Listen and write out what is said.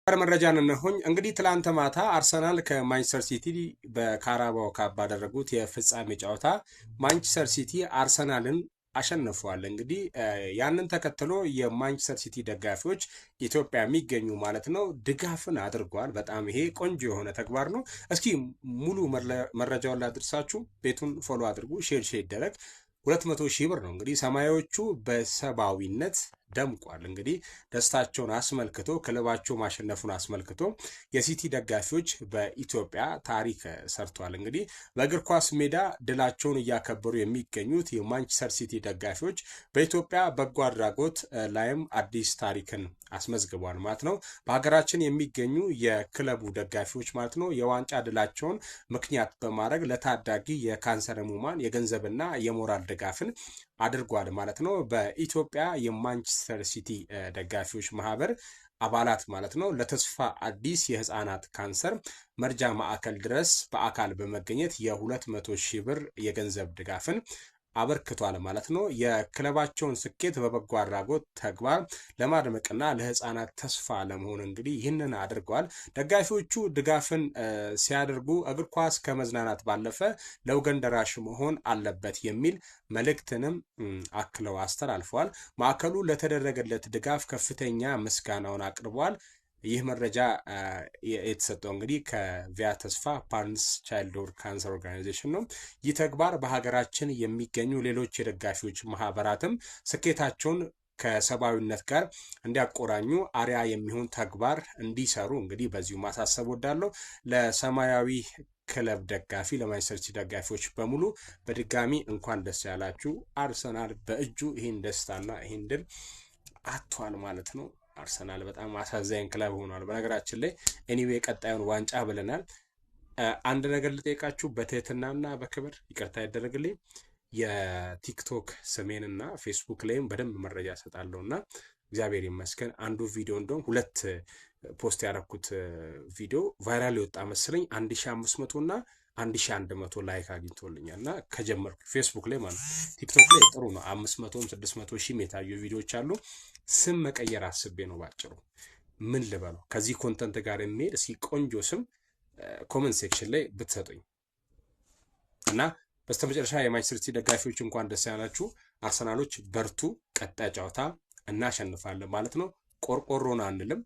መረጃን እንሆኝ እንግዲህ ትላንት ማታ አርሰናል ከማንቸስተር ሲቲ በካራባኦ ካፕ ባደረጉት የፍጻሜ ጨዋታ ማንቸስተር ሲቲ አርሰናልን አሸንፈዋል። እንግዲህ ያንን ተከትሎ የማንቸስተር ሲቲ ደጋፊዎች ኢትዮጵያ የሚገኙ ማለት ነው ድጋፍን አድርጓል። በጣም ይሄ ቆንጆ የሆነ ተግባር ነው። እስኪ ሙሉ መረጃውን ላድርሳችሁ። ቤቱን ፎሎ አድርጉ፣ ሼር ይደረግ። 200 ሺህ ብር ነው እንግዲህ ሰማያዊዎቹ በሰባዊነት ደምቋል። እንግዲህ ደስታቸውን አስመልክቶ ክለባቸው ማሸነፉን አስመልክቶ የሲቲ ደጋፊዎች በኢትዮጵያ ታሪክ ሰርቷል። እንግዲህ በእግር ኳስ ሜዳ ድላቸውን እያከበሩ የሚገኙት የማንቸስተር ሲቲ ደጋፊዎች በኢትዮጵያ በጎ አድራጎት ላይም አዲስ ታሪክን አስመዝግቧል ማለት ነው። በሀገራችን የሚገኙ የክለቡ ደጋፊዎች ማለት ነው የዋንጫ ድላቸውን ምክንያት በማድረግ ለታዳጊ የካንሰር ህሙማን የገንዘብና የሞራል ድጋፍን አድርጓል ማለት ነው። በኢትዮጵያ የማንቸስተር ሲቲ ደጋፊዎች ማህበር አባላት ማለት ነው ለተስፋ አዲስ የህፃናት ካንሰር መርጃ ማዕከል ድረስ በአካል በመገኘት የ200 ሺህ ብር የገንዘብ ድጋፍን አበርክቷል ማለት ነው። የክለባቸውን ስኬት በበጎ አድራጎት ተግባር ለማድመቅና ለህፃናት ተስፋ ለመሆን እንግዲህ ይህንን አድርገዋል። ደጋፊዎቹ ድጋፍን ሲያደርጉ እግር ኳስ ከመዝናናት ባለፈ ለወገን ደራሽ መሆን አለበት የሚል መልእክትንም አክለው አስተላልፈዋል። ማዕከሉ ለተደረገለት ድጋፍ ከፍተኛ ምስጋናውን አቅርበዋል። ይህ መረጃ የተሰጠው እንግዲህ ከቪያ ተስፋ ፓርንስ ቻይልድሁድ ካንሰር ኦርጋናይዜሽን ነው። ይህ ተግባር በሀገራችን የሚገኙ ሌሎች የደጋፊዎች ማህበራትም ስኬታቸውን ከሰብአዊነት ጋር እንዲያቆራኙ አሪያ የሚሆን ተግባር እንዲሰሩ እንግዲህ በዚሁ ማሳሰብ ወዳለው ለሰማያዊ ክለብ ደጋፊ ለማንቸስተር ሲቲ ደጋፊዎች በሙሉ በድጋሚ እንኳን ደስ ያላችሁ። አርሰናል በእጁ ይህን ደስታና ይህን ድል አጥቷል ማለት ነው። አርሰናል በጣም አሳዛኝ ክለብ ሆኗል። በነገራችን ላይ ኤኒዌይ ቀጣዩን ዋንጫ ብለናል። አንድ ነገር ልጠይቃችሁ በትህትናና በክብር ይቅርታ ያደረግልኝ። የቲክቶክ ስሜንና ፌስቡክ ላይም በደንብ መረጃ ሰጣለሁና እግዚአብሔር ይመስገን። አንዱ ቪዲዮ እንደውም ሁለት ፖስት ያደረኩት ቪዲዮ ቫይራል የወጣ መስለኝ 1500 እና 1100 ላይክ አግኝቶልኛል እና ከጀመርኩ ፌስቡክ ላይ ማለት ቲክቶክ ላይ ጥሩ ነው 500 600 ሺህ የታዩ ቪዲዮዎች አሉ። ስም መቀየር አስቤ ነው ባጭሩ። ምን ልበለው ከዚህ ኮንተንት ጋር የሚሄድ እስኪ ቆንጆ ስም ኮሜንት ሴክሽን ላይ ብትሰጡኝ እና በስተመጨረሻ የማንቸስተር ሲቲ ደጋፊዎች እንኳን ደስ ያላችሁ። አርሰናሎች በርቱ፣ ቀጣይ ጨዋታ እናሸንፋለን ማለት ነው። ቆርቆሮን አንልም።